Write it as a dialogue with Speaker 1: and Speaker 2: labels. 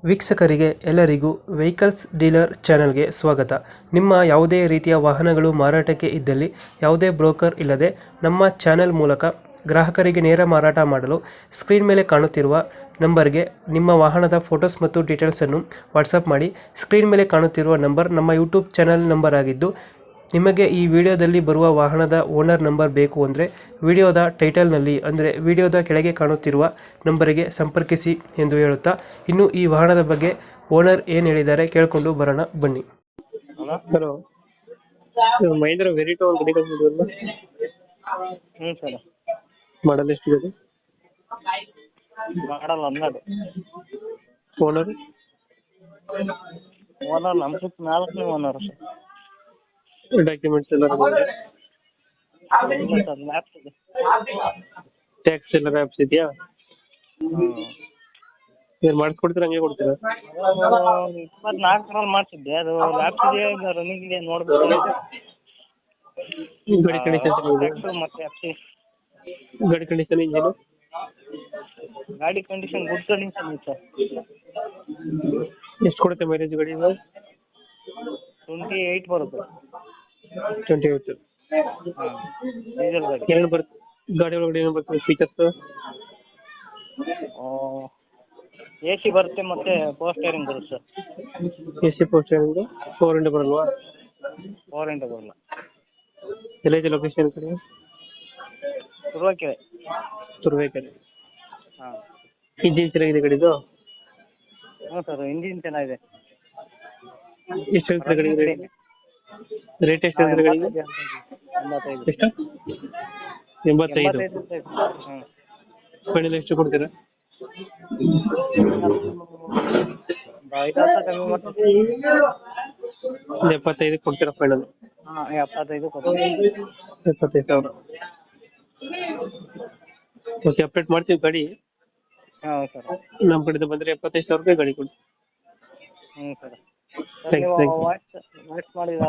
Speaker 1: ವೀಕ್ಷಕರಿಗೆ ಎಲ್ಲರಿಗೂ vehicles dealer ಚಾನೆಲ್ಗೆ ಸ್ವಾಗತ. ನಿಮ್ಮ ಯಾವುದೇ ರೀತಿಯ ವಾಹನಗಳು ಮಾರಾಟಕ್ಕೆ ಇದ್ದಲ್ಲಿ ಯಾವುದೇ ಬ್ರೋಕರ್ ಇಲ್ಲದೆ ನಮ್ಮ ಚಾನೆಲ್ ಮೂಲಕ ಗ್ರಾಹಕರಿಗೆ ನೇರ ಮಾರಾಟ ಮಾಡಲು ಸ್ಕ್ರೀನ್ ಮೇಲೆ ಕಾಣುತ್ತಿರುವ ನಂಬರ್ಗೆ ನಿಮ್ಮ ವಾಹನದ ಫೋಟೋಸ್ ಮತ್ತು ಡೀಟೇಲ್ಸನ್ನು ವಾಟ್ಸಪ್ ಮಾಡಿ. ಸ್ಕ್ರೀನ್ ಮೇಲೆ ಕಾಣುತ್ತಿರುವ ನಂಬರ್ ನಮ್ಮ ಯೂಟ್ಯೂಬ್ ಚಾನೆಲ್ ನಂಬರ್ ಆಗಿದ್ದು, ನಿಮಗೆ ಈ ವಿಡಿಯೋದಲ್ಲಿ ಬರುವ ವಾಹನದ ಓನರ್ ನಂಬರ್ ಬೇಕು ಅಂದರೆ ವಿಡಿಯೋದ ಟೈಟಲ್ನಲ್ಲಿ ಅಂದರೆ ವಿಡಿಯೋದ ಕೆಳಗೆ ಕಾಣುತ್ತಿರುವ ನಂಬರಿಗೆ ಸಂಪರ್ಕಿಸಿ ಎಂದು ಹೇಳುತ್ತಾ, ಇನ್ನು ಈ ವಾಹನದ ಬಗ್ಗೆ ಓನರ್ ಏನು ಹೇಳಿದ್ದಾರೆ ಕೇಳಿಕೊಂಡು ಬರೋಣ ಬನ್ನಿ. ಹಲೋ, ಮಹೇಂದ್ರ ವೆರಿಟೋ ಒಂದು ಗಾಡಿ ಕಳಿಸಿದ್ರಲ್ಲ?
Speaker 2: ಸರ್.
Speaker 1: ಮಾಡಲ್ ಎಷ್ಟಿದೆ?
Speaker 2: ಮಾಡಲ್ 12.
Speaker 1: ಓನರ್
Speaker 2: ಓನರ್ ನಮ್ಮ 4ನೇ ಓನರ್ ಸರ್.
Speaker 1: ಡಾಕ್ಯುಮೆಂಟ್ಸ್ ಎಲ್ಲ
Speaker 2: ಇಲ್ಲ ಸರ್, ಲ್ಯಾಪ್ಸ್ ಇದೆ.
Speaker 1: ಟ್ಯಾಕ್ಸ್ ಎಲ್ಲ ಆ್ಯಪ್ಸ್ ಇದೆಯಾ? ಏನು ಮಾಡಿಸ್ಕೊಡ್ತೀರಾ ಹಂಗೆ ಕೊಡ್ತೀರಾ?
Speaker 2: 24ರಲ್ಲಿ ಮಾಡಿಸಿದ್ದೆ, ಅದು ಲ್ಯಾಪ್ಸ್ ಇದೆ, ರನ್ನಿಂಗ್ ಇದೆ, ನೋಡ್ಬೇಕು.
Speaker 1: ಗಾಡಿ ಕಂಡೀಷನ್
Speaker 2: ಮತ್ತೆ ಎಫ್ಸಿ
Speaker 1: ಗಾಡಿ ಕಂಡೀಷನ್ ಏನು?
Speaker 2: ಗಾಡಿ ಕಂಡೀಷನ್ ಗುಡ್ ಕಂಡೀಷನ್ ಇದೆ ಸರ್.
Speaker 1: ಎಷ್ಟು ಕೊಡುತ್ತೆ ಮೈಲೇಜ್ ಗಾಡಿ?
Speaker 2: 28 ಬರುತ್ತೆ.
Speaker 1: 28.
Speaker 2: ಡೀಸೆಲ್ ಗಾಡಿ.
Speaker 1: ಏನೇನು ಬರುತ್ತೆ ಗಾಡಿ ಒಳಗಡೆ? ಏನು ಬರ್ತದೆ ಫೀಚರ್ಸ್?
Speaker 2: AC ಬರುತ್ತೆ, ಮತ್ತೆ ಪವರ್ ಸ್ಟೇರಿಂಗ್ ಬರುತ್ತೆ sir.
Speaker 1: AC power steering. 4 into ಬರಲ್ವಾ?
Speaker 2: 4 ಇಂಟು ಬರಲ್ಲ.
Speaker 1: ಎಲ್ಲೈತೆ ಲೊಕೇಶನ್ ಕಡೆ?
Speaker 2: ತುರುವೇಕೆರೆ.
Speaker 1: ತುರುವೇಕೆರೆ.
Speaker 2: ಹಾಂ.
Speaker 1: ಇಂಜಿನ್ ಚೆನ್ನಾಗಿದೆ ಗಾಡಿದು?
Speaker 2: ಹ್ಞೂ ಸರ್, ಇಂಜಿನ್ ಚೆನ್ನಾಗಿದೆ.
Speaker 1: ಎಷ್ಟು ಹೇಳ್ತಾರೆ ಗಾಡಿಗೆ ರೇಟ್? ಎಷ್ಟು ಹೇಳ್ತಾರೆ ಗಾಡಿಗೆ?
Speaker 2: 85.
Speaker 1: ಎಷ್ಟು? 85.
Speaker 2: ಹ್ಞೂ.
Speaker 1: ಫೈನಲ್ ಎಷ್ಟು ಕೊಡ್ತೀರಾ?
Speaker 2: 5 ಕಮ್ಮಿ ಮಾಡ್ತೀವಿ.
Speaker 1: 75 ಕೊಡ್ತೀರಾ ಫೈನಲ್?
Speaker 2: ಹಾಂ, 75 ಕೊಡ್ತೀವಿ.
Speaker 1: 75,000. ಓಕೆ, ಅಪ್ಡೇಟ್ ಮಾಡ್ತೀವಿ ಗಾಡಿ.
Speaker 2: ಹಾಂ ಸರ್.
Speaker 1: ನಮ್ಮ ಕಡೆಯಿಂದ ಬಂದರೆ 75,000 ರೂಪಾಯಿ ಗಾಡಿ ಕೊಡಿ.
Speaker 2: ಹ್ಞೂ ಸರ್.
Speaker 1: Thanks.
Speaker 2: ನೀವು ವಾಟ್ಸ್ ಮಾಡಿದ್ರಲ್ಲ